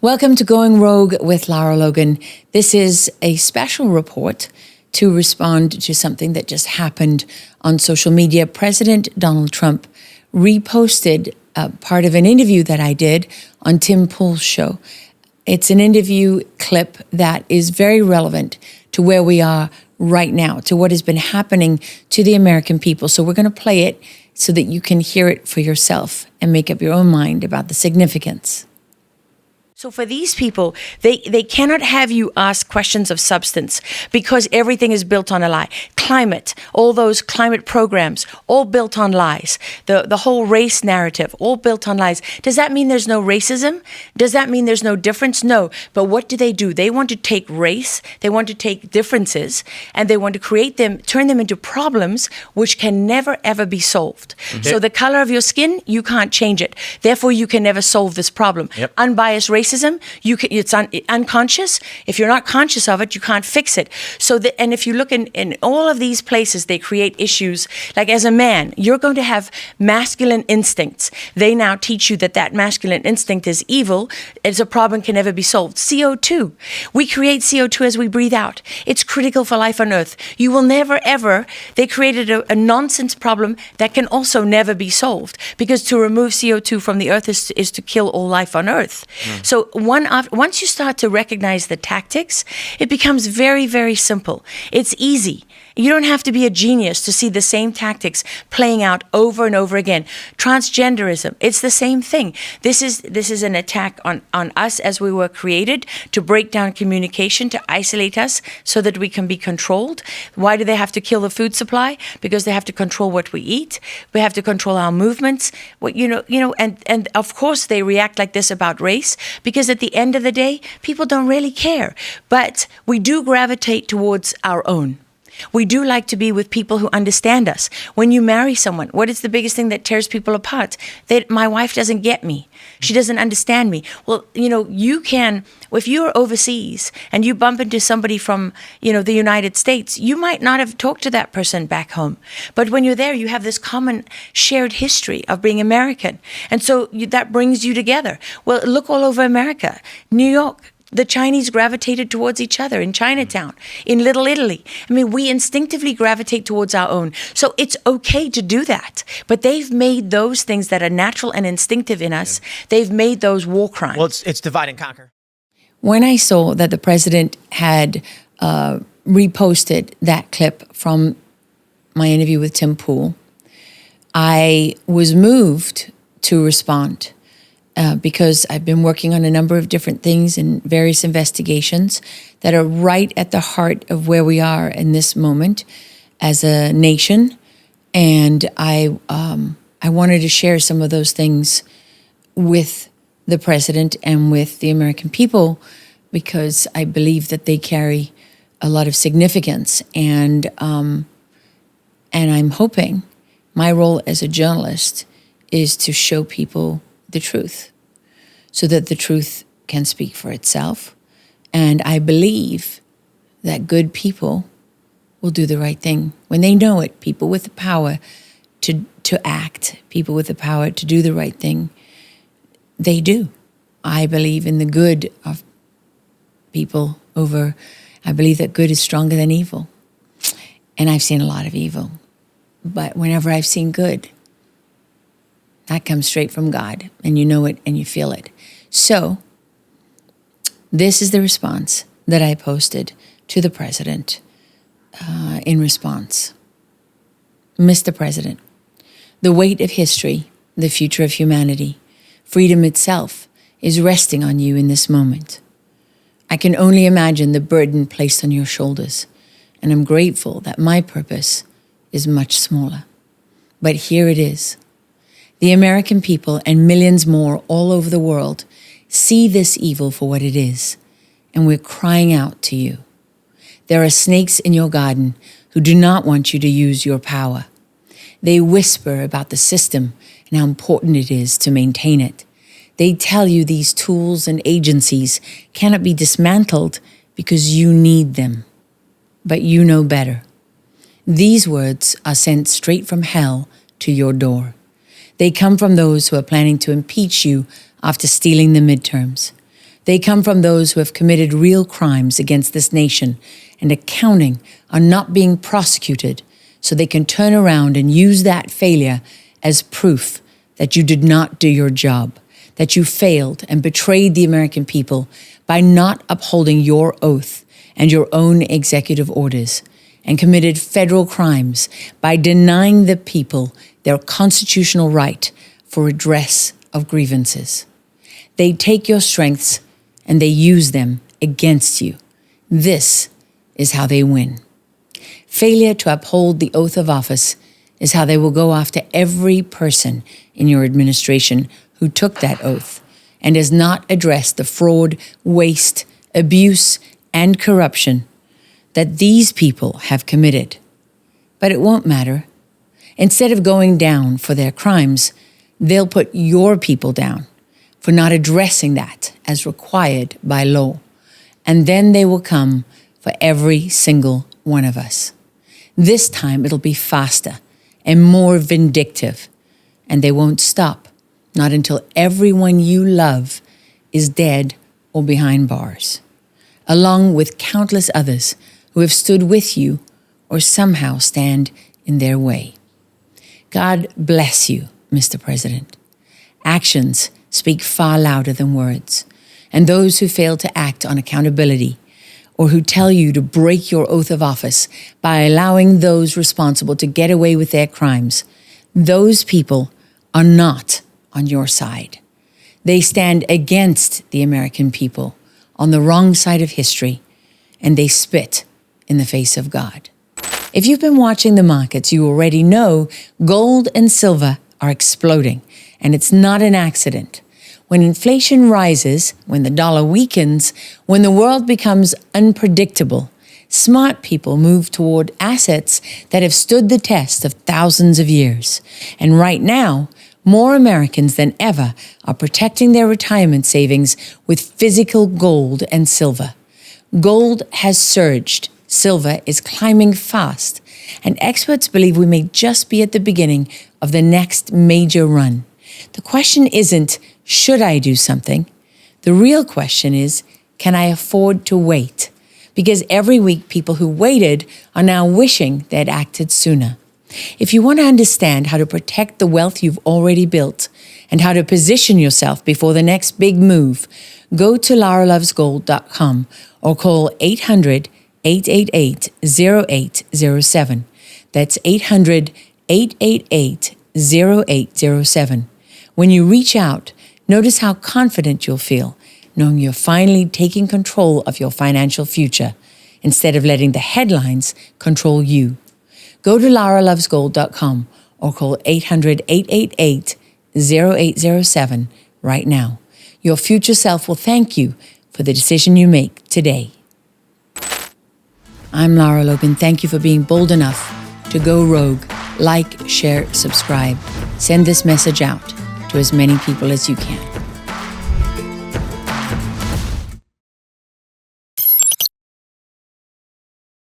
Welcome to Going Rogue with Lara Logan. This is a special report to respond to something that just happened on social media. President Donald Trump reposted part of an interview that I did on Tim Pool's show. It's an interview clip that is very relevant to where we are right now, to what has been happening to the American people. So we're going to play it so that you can hear it for yourself and make up your own mind about the significance. So for these people, they cannot have you ask questions of substance because everything is built on a lie. Climate, all those climate programs, all built on lies. The whole race narrative, all built on lies. Does that mean there's no racism? Does that mean there's no difference? No. But what do? They want to take race, they want to take differences, and they want to create them, turn them into problems which can never, ever be solved. Mm-hmm. So the color of your skin, you can't change it. Therefore, you can never solve this problem. Yep. Unbiased racism, it's unconscious. If you're not conscious of it, you can't fix it. So, and if you look in all of these places, they create issues. Like as a man, you're going to have masculine instincts. They now teach you that masculine instinct is evil. It's a problem can never be solved. CO2. We create CO2 as we breathe out. It's critical for life on Earth. You will never, ever. They created a nonsense problem that can also never be solved because to remove CO2 from the Earth is to kill all life on Earth. Mm. So once you start to recognize the tactics, it becomes very, very simple. It's easy. You don't have to be a genius to see the same tactics playing out over and over again. Transgenderism, it's the same thing. This is an attack on us as we were created to break down communication, to isolate us so that we can be controlled. Why do they have to kill the food supply? Because they have to control what we eat. We have to control our movements. And of course they react like this about race because at the end of the day, people don't really care. But we do gravitate towards our own. We do like to be with people who understand us. When you marry someone, what is the biggest thing that tears people apart? My wife doesn't get me. She doesn't understand me. Well, you can, if you're overseas and you bump into somebody from, the United States, you might not have talked to that person back home. But when you're there, you have this common shared history of being American. And so that brings you together. Well, look all over America, New York. The Chinese gravitated towards each other in Chinatown, in Little Italy. I mean, we instinctively gravitate towards our own. So it's okay to do that. But they've made those things that are natural and instinctive in us, they've made those war crimes. Well, it's divide and conquer. When I saw that the president had reposted that clip from my interview with Tim Pool, I was moved to respond. Because I've been working on a number of different things in various investigations that are right at the heart of where we are in this moment as a nation. And I wanted to share some of those things with the president and with the American people because I believe that they carry a lot of significance. And I'm hoping my role as a journalist is to show people the truth so that the truth can speak for itself. And I believe that good people will do the right thing when they know it. People with the power to act, people with the power to do the right thing, they do. I believe in the good of people I believe that good is stronger than evil. And I've seen a lot of evil. But whenever I've seen good, that comes straight from God, and you know it and you feel it. So, this is the response that I posted to the president in response. Mr. President, the weight of history, the future of humanity, freedom itself is resting on you in this moment. I can only imagine the burden placed on your shoulders, and I'm grateful that my purpose is much smaller. But here it is. The American people and millions more all over the world see this evil for what it is, and we're crying out to you. There are snakes in your garden who do not want you to use your power. They whisper about the system and how important it is to maintain it. They tell you these tools and agencies cannot be dismantled because you need them. But you know better. These words are sent straight from hell to your door. They come from those who are planning to impeach you after stealing the midterms. They come from those who have committed real crimes against this nation and are counting on not being prosecuted so they can turn around and use that failure as proof that you did not do your job, that you failed and betrayed the American people by not upholding your oath and your own executive orders, and committed federal crimes by denying the people their constitutional right for redress of grievances. They take your strengths and they use them against you. This is how they win. Failure to uphold the oath of office is how they will go after every person in your administration who took that oath and has not addressed the fraud, waste, abuse, and corruption that these people have committed. But it won't matter. Instead of going down for their crimes, they'll put your people down for not addressing that as required by law. And then they will come for every single one of us. This time it'll be faster and more vindictive, and they won't stop, not until everyone you love is dead or behind bars, along with countless others who have stood with you or somehow stand in their way. God bless you, Mr. President. Actions speak far louder than words, and those who fail to act on accountability or who tell you to break your oath of office by allowing those responsible to get away with their crimes, those people are not on your side. They stand against the American people on the wrong side of history, and they spit in the face of God. If you've been watching the markets, you already know gold and silver are exploding, and it's not an accident. When inflation rises, when the dollar weakens, when the world becomes unpredictable, smart people move toward assets that have stood the test of thousands of years. And right now, more Americans than ever are protecting their retirement savings with physical gold and silver. Gold has surged. Silver is climbing fast, and experts believe we may just be at the beginning of the next major run. The question isn't, should I do something? The real question is, can I afford to wait? Because every week, people who waited are now wishing they'd acted sooner. If you want to understand how to protect the wealth you've already built and how to position yourself before the next big move, go to laralovesgold.com or call 800-888-0807. That's 800-888-0807. When you reach out, notice how confident you'll feel, knowing you're finally taking control of your financial future instead of letting the headlines control you. Go to laralovesgold.com or call 800-888-0807 right now. Your future self will thank you for the decision you make today. I'm Lara Logan. Thank you for being bold enough to go rogue. Like, share, subscribe. Send this message out to as many people as you can.